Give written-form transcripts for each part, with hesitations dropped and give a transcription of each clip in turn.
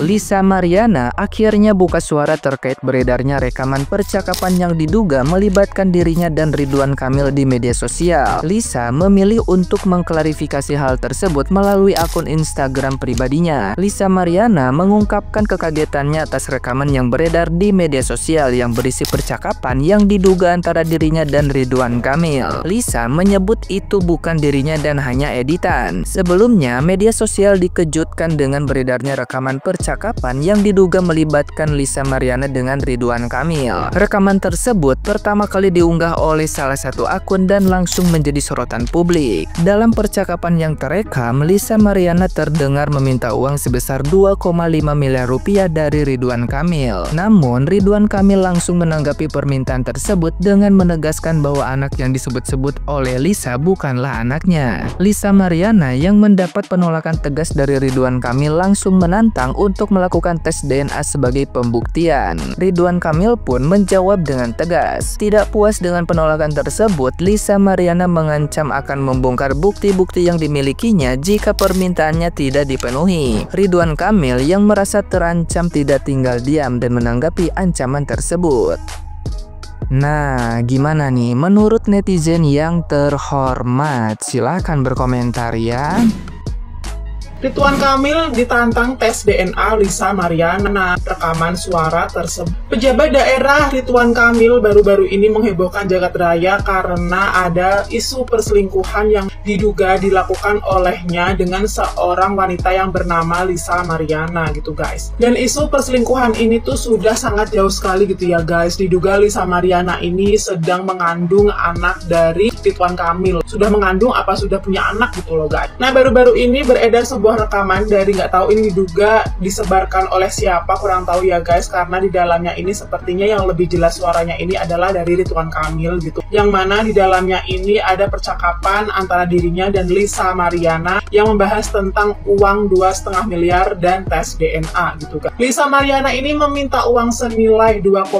Lisa Mariana akhirnya buka suara terkait beredarnya rekaman percakapan yang diduga melibatkan dirinya dan Ridwan Kamil di media sosial. Lisa memilih untuk mengklarifikasi hal tersebut melalui akun Instagram pribadinya. Lisa Mariana mengungkapkan kekagetannya atas rekaman yang beredar di media sosial yang berisi percakapan yang diduga antara dirinya dan Ridwan Kamil. Lisa menyebut itu bukan dirinya dan hanya editan. Sebelumnya, media sosial dikejutkan dengan beredarnya rekaman percakapan yang diduga melibatkan Lisa Mariana dengan Ridwan Kamil. Rekaman tersebut pertama kali diunggah oleh salah satu akun dan langsung menjadi sorotan publik. Dalam percakapan yang terekam, Lisa Mariana terdengar meminta uang sebesar 2,5 miliar rupiah dari Ridwan Kamil. Namun, Ridwan Kamil langsung menanggapi permintaan tersebut dengan menegaskan bahwa anak yang disebut-sebut oleh Lisa bukanlah anaknya. Lisa Mariana yang mendapat penolakan tegas dari Ridwan Kamil langsung menantang untuk melakukan tes DNA sebagai pembuktian. Ridwan Kamil pun menjawab dengan tegas. Tidak puas dengan penolakan tersebut, Lisa Mariana mengancam akan membongkar bukti-bukti yang dimilikinya jika permintaannya tidak dipenuhi. Ridwan Kamil yang merasa terancam tidak tinggal diam dan menanggapi ancaman tersebut. Nah, gimana nih menurut netizen yang terhormat? Silahkan berkomentar ya. Ridwan Kamil ditantang tes DNA Lisa Mariana, rekaman suara tersebut. Pejabat daerah Ridwan Kamil baru-baru ini menghebohkan jagat raya karena ada isu perselingkuhan yang diduga dilakukan olehnya dengan seorang wanita yang bernama Lisa Mariana gitu guys. Dan isu perselingkuhan ini tuh sudah sangat jauh sekali gitu ya guys. Diduga Lisa Mariana ini sedang mengandung anak dari Ridwan Kamil. Sudah mengandung apa sudah punya anak gitu loh guys. Nah, baru-baru ini beredar sebuah rekaman dari nggak tahu ini diduga disebarkan oleh siapa, kurang tahu ya guys, karena di dalamnya ini sepertinya yang lebih jelas suaranya ini adalah dari Ridwan Kamil gitu, yang mana di dalamnya ini ada percakapan antara dirinya dan Lisa Mariana yang membahas tentang uang 2,5 miliar dan tes DNA gitu kan. Lisa Mariana ini meminta uang senilai 2,5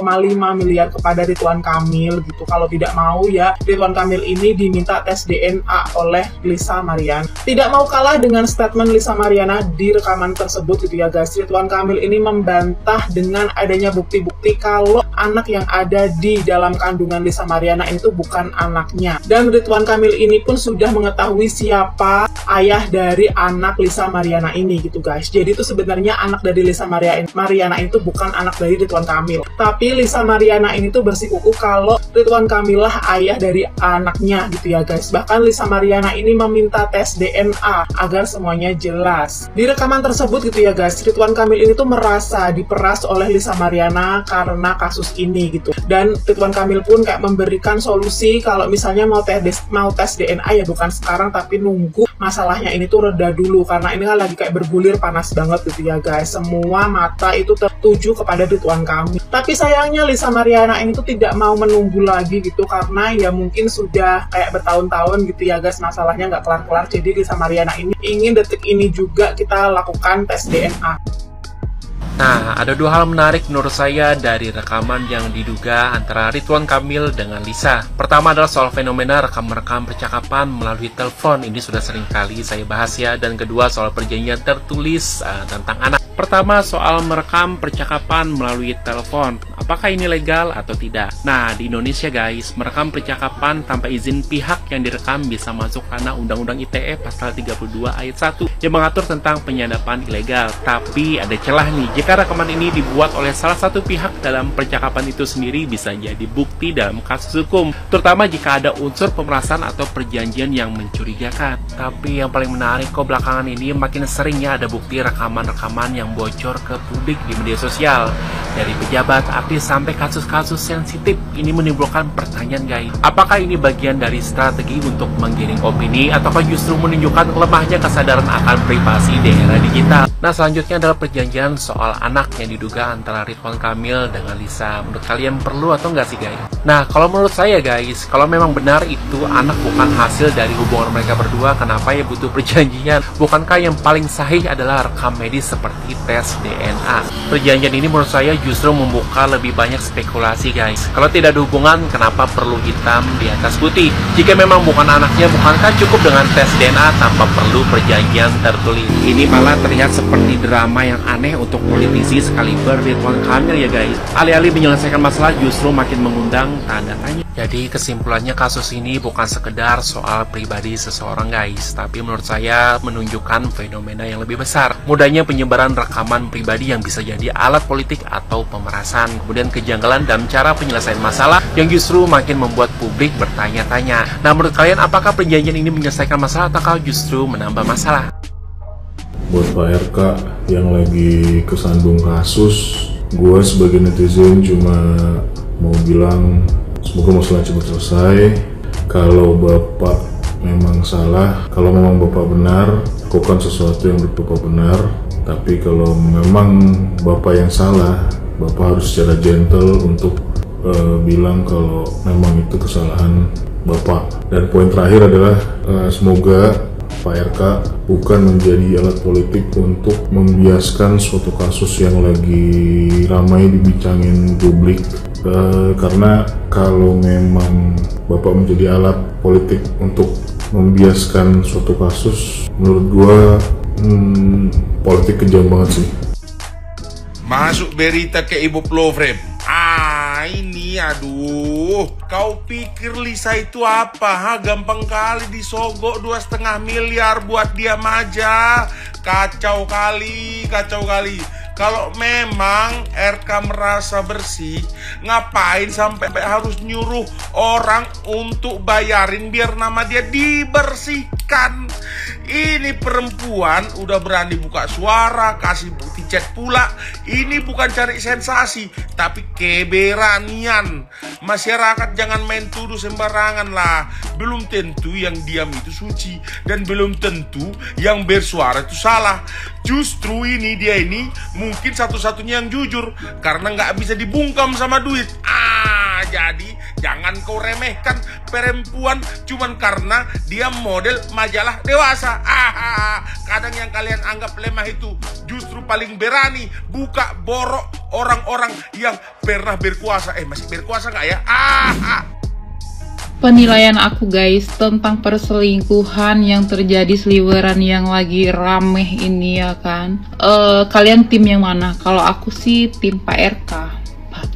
miliar kepada Ridwan Kamil gitu. Kalau tidak mau ya Ridwan Kamil ini diminta tes DNA oleh Lisa Mariana. Tidak mau kalah dengan statement Lisa Mariana di rekaman tersebut gitu ya guys. Ridwan Kamil ini membantah dengan adanya bukti-bukti kalau anak yang ada di dalam kandungan Lisa Mariana itu bukan anaknya. Dan Ridwan Kamil ini pun sudah mengetahui siapa ayah dari anak Lisa Mariana ini gitu guys. Jadi itu sebenarnya anak dari Lisa Mariana itu bukan anak dari Ridwan Kamil. Tapi Lisa Mariana ini tuh bersikukuh kalau Ridwan Kamil lah ayah dari anaknya gitu ya guys. Bahkan Lisa Mariana ini meminta tes DNA agar semuanya jelas. Di rekaman tersebut gitu ya guys, Ridwan Kamil ini tuh merasa diperas oleh Lisa Mariana karena kasus ini gitu. Dan Ridwan Kamil pun kayak memberikan solusi kalau misalnya mau tes DNA ya bukan sekarang tapi nunggu masalahnya ini tuh reda dulu, karena ini kan lagi kayak bergulir panas banget gitu ya guys. Semua mata itu tertuju kepada Ridwan Kamil. Tapi sayangnya Lisa Mariana ini tuh tidak mau menunggu lagi gitu, karena ya mungkin sudah kayak bertahun-tahun gitu ya guys masalahnya nggak kelar-kelar. Jadi Lisa Mariana ini ingin detik ini juga kita lakukan tes DNA. Nah, ada dua hal menarik menurut saya dari rekaman yang diduga antara Ridwan Kamil dengan Lisa. Pertama adalah soal fenomena rekam-rekam percakapan melalui telepon. Ini sudah sering kali saya bahas ya. Dan kedua soal perjanjian tertulis tentang anak. Pertama soal merekam percakapan melalui telepon. Apakah ini legal atau tidak? Nah, di Indonesia guys, merekam percakapan tanpa izin pihak yang direkam bisa masuk karena Undang-Undang ITE pasal 32 ayat 1 yang mengatur tentang penyadapan ilegal. Tapi ada celah nih, jika rekaman ini dibuat oleh salah satu pihak dalam percakapan itu sendiri bisa jadi bukti dalam kasus hukum, terutama jika ada unsur pemerasan atau perjanjian yang mencurigakan. Tapi yang paling menarik kok belakangan ini makin seringnya ada bukti rekaman-rekaman yang bocor ke publik di media sosial. Dari pejabat, artis, sampai kasus-kasus sensitif. Ini menimbulkan pertanyaan guys, apakah ini bagian dari strategi untuk menggiring opini ataukah justru menunjukkan lemahnya kesadaran akan privasi di era digital? Nah, selanjutnya adalah perjanjian soal anak yang diduga antara Ridwan Kamil dengan Lisa. Menurut kalian perlu atau enggak sih guys? Nah, kalau menurut saya guys, kalau memang benar itu anak bukan hasil dari hubungan mereka berdua, kenapa ya butuh perjanjian? Bukankah yang paling sahih adalah rekam medis seperti tes DNA? Perjanjian ini menurut saya justru membuka lebih banyak spekulasi guys. Kalau tidak ada hubungan, kenapa perlu hitam di atas putih? Jika memang bukan anaknya, bukankah cukup dengan tes DNA tanpa perlu perjanjian tertulis? Ini malah terlihat seperti drama yang aneh untuk politisi sekaliber Ridwan Kamil ya guys. Alih-alih menyelesaikan masalah justru makin mengundang tanda tanya. Jadi kesimpulannya kasus ini bukan sekedar soal pribadi seseorang guys, tapi menurut saya menunjukkan fenomena yang lebih besar. Mudahnya penyebaran rekaman pribadi yang bisa jadi alat politik atau pemerasan. Kemudian kejanggalan dalam cara penyelesaian masalah yang justru makin membuat publik bertanya-tanya. Nah, menurut kalian apakah perjanjian ini menyelesaikan masalah atau justru menambah masalah? Buat Pak RK yang lagi kesandung kasus, gue sebagai netizen cuma mau bilang semoga masalah cepat selesai. Kalau Bapak memang salah, kalau memang Bapak benar, lakukan sesuatu yang menurut Bapak benar. Tapi kalau memang Bapak yang salah, Bapak harus secara gentle untuk bilang kalau memang itu kesalahan Bapak. Dan poin terakhir adalah semoga Pak RK bukan menjadi alat politik untuk membiaskan suatu kasus yang lagi ramai dibincangin publik. Karena kalau memang Bapak menjadi alat politik untuk membiaskan suatu kasus, menurut gua politik kejam banget sih. Masuk berita ke Ibu Plofrem. Ini aduh, kau pikir Lisa itu apa? Gampang kali disogok 2,5 miliar buat diam aja. Kacau kali. Kalau memang RK merasa bersih, ngapain sampai harus nyuruh orang untuk bayarin biar nama dia dibersihkan? Ini perempuan udah berani buka suara, kasih bukti chat pula. Ini bukan cari sensasi, tapi keberanian. Masyarakat jangan main tuduh sembarangan lah. Belum tentu yang diam itu suci, dan belum tentu yang bersuara itu salah. Justru dia ini mungkin satu-satunya yang jujur, karena nggak bisa dibungkam sama duit. Jadi jangan kau remehkan perempuan cuman karena dia model majalah dewasa. Kadang yang kalian anggap lemah itu justru paling berani buka borok orang-orang yang pernah berkuasa. Masih berkuasa nggak ya? Penilaian aku guys tentang perselingkuhan yang terjadi seliweran yang lagi rameh ini ya kan. Kalian tim yang mana? Kalau aku sih tim Pak RK.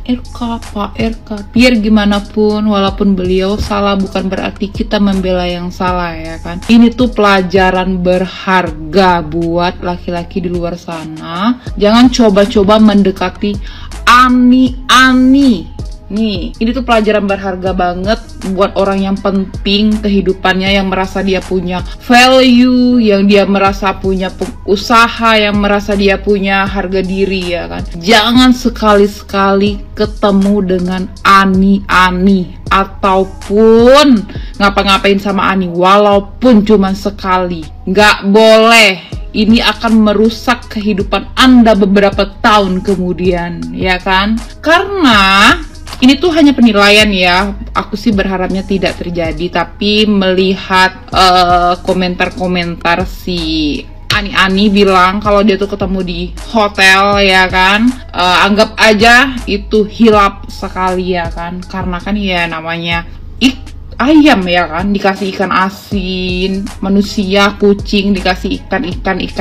Pak RK, biar gimana pun walaupun beliau salah bukan berarti kita membela yang salah ya kan. Ini tuh pelajaran berharga buat laki-laki di luar sana. Jangan coba-coba mendekati Ani. Nih, ini tuh pelajaran berharga banget buat orang yang penting kehidupannya, yang merasa dia punya value, yang dia merasa punya usaha, yang merasa dia punya harga diri ya kan. Jangan sekali-sekali ketemu dengan Ani ataupun ngapa-ngapain sama Ani walaupun cuma sekali. Nggak boleh. Ini akan merusak kehidupan Anda beberapa tahun kemudian ya kan. Karena ini tuh hanya penilaian ya, aku sih berharapnya tidak terjadi. Tapi melihat komentar-komentar si Ani bilang kalau dia tuh ketemu di hotel ya kan, anggap aja itu hilap sekali ya kan. Karena kan ya namanya ayam ya kan, dikasih ikan asin, manusia, kucing dikasih ikan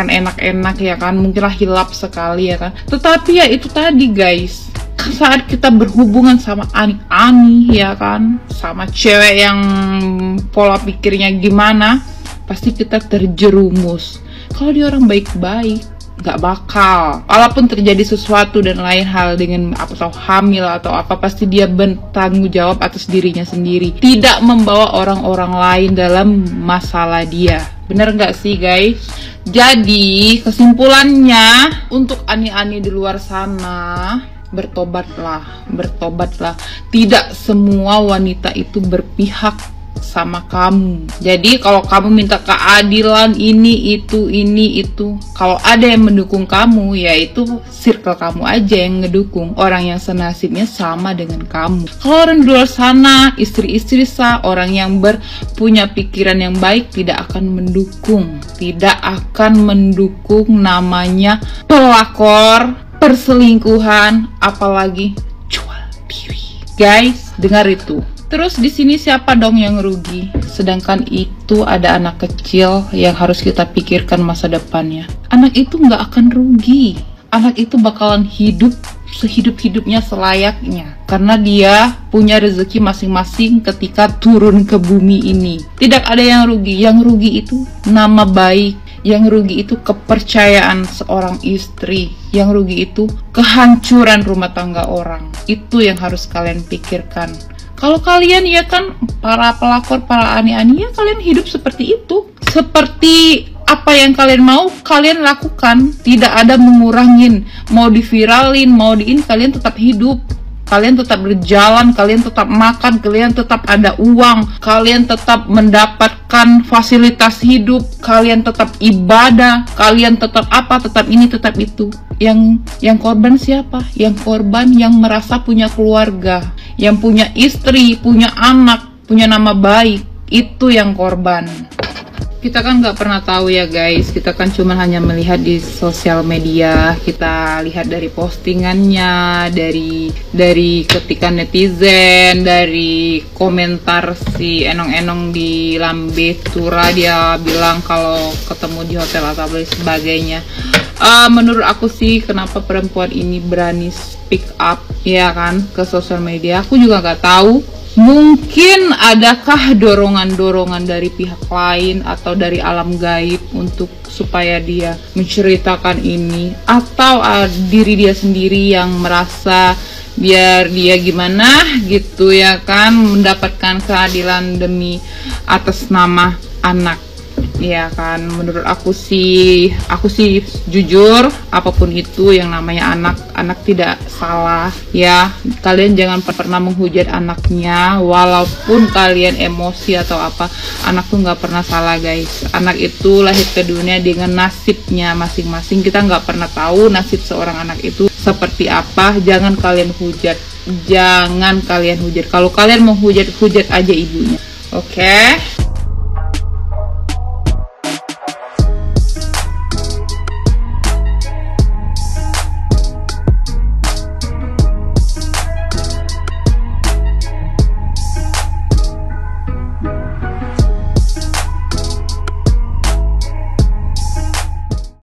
enak-enak ya kan, mungkinlah hilap sekali ya kan. Tetapi ya itu tadi guys, saat kita berhubungan sama Ani ya kan, sama cewek yang pola pikirnya gimana, pasti kita terjerumus. Kalau dia orang baik-baik, nggak bakal. Walaupun terjadi sesuatu dan lain hal dengan atau hamil atau apa, pasti dia bertanggung jawab atas dirinya sendiri, tidak membawa orang-orang lain dalam masalah dia. Bener nggak sih guys? Jadi kesimpulannya untuk Ani di luar sana, bertobatlah. Tidak semua wanita itu berpihak sama kamu. Jadi kalau kamu minta keadilan ini itu, kalau ada yang mendukung kamu, yaitu circle kamu aja yang ngedukung, orang yang senasibnya sama dengan kamu. Kalau orang di luar sana, istri-istri orang yang punya pikiran yang baik tidak akan mendukung namanya pelakor, perselingkuhan, apalagi jual diri. Guys, dengar itu. Terus di sini siapa dong yang rugi? Sedangkan itu ada anak kecil yang harus kita pikirkan masa depannya. Anak itu nggak akan rugi. Anak itu bakalan hidup sehidup-hidupnya selayaknya. Karena dia punya rezeki masing-masing ketika turun ke bumi ini. Tidak ada yang rugi. Yang rugi itu nama baik. Yang rugi itu kepercayaan seorang istri. Yang rugi itu kehancuran rumah tangga orang. Itu yang harus kalian pikirkan. Kalau kalian ya kan para pelakor, para ani-ani, ya kalian hidup seperti itu. Seperti apa yang kalian mau, kalian lakukan. Tidak ada mengurangin. Mau diviralin, mau diin, kalian tetap hidup. Kalian tetap berjalan, kalian tetap makan, kalian tetap ada uang, kalian tetap mendapatkan fasilitas hidup, kalian tetap ibadah, kalian tetap apa, tetap ini, tetap itu. Yang korban siapa? Yang korban yang merasa punya keluarga, yang punya istri, punya anak, punya nama baik. Itu yang korban. Kita kan nggak pernah tahu ya guys, kita kan cuma hanya melihat di sosial media, kita lihat dari postingannya, dari ketikan netizen, dari komentar si enong-enong di Lambe Tura, dia bilang kalau ketemu di hotel atau sebagainya. Menurut aku sih, kenapa perempuan ini berani speak up ya kan ke sosial media, aku juga nggak tahu. Mungkin adakah dorongan-dorongan dari pihak lain atau dari alam gaib untuk supaya dia menceritakan ini, atau diri dia sendiri yang merasa biar dia gimana gitu ya kan, mendapatkan keadilan demi atas nama anak. Ya kan, menurut aku sih jujur, apapun itu yang namanya anak tidak salah ya. Kalian jangan pernah menghujat anaknya, walaupun kalian emosi atau apa, anak tuh nggak pernah salah guys. Anak itu lahir ke dunia dengan nasibnya masing-masing. Kita nggak pernah tahu nasib seorang anak itu seperti apa. Jangan kalian hujat, jangan kalian hujat. Kalau kalian mau hujat, hujat aja ibunya. Oke?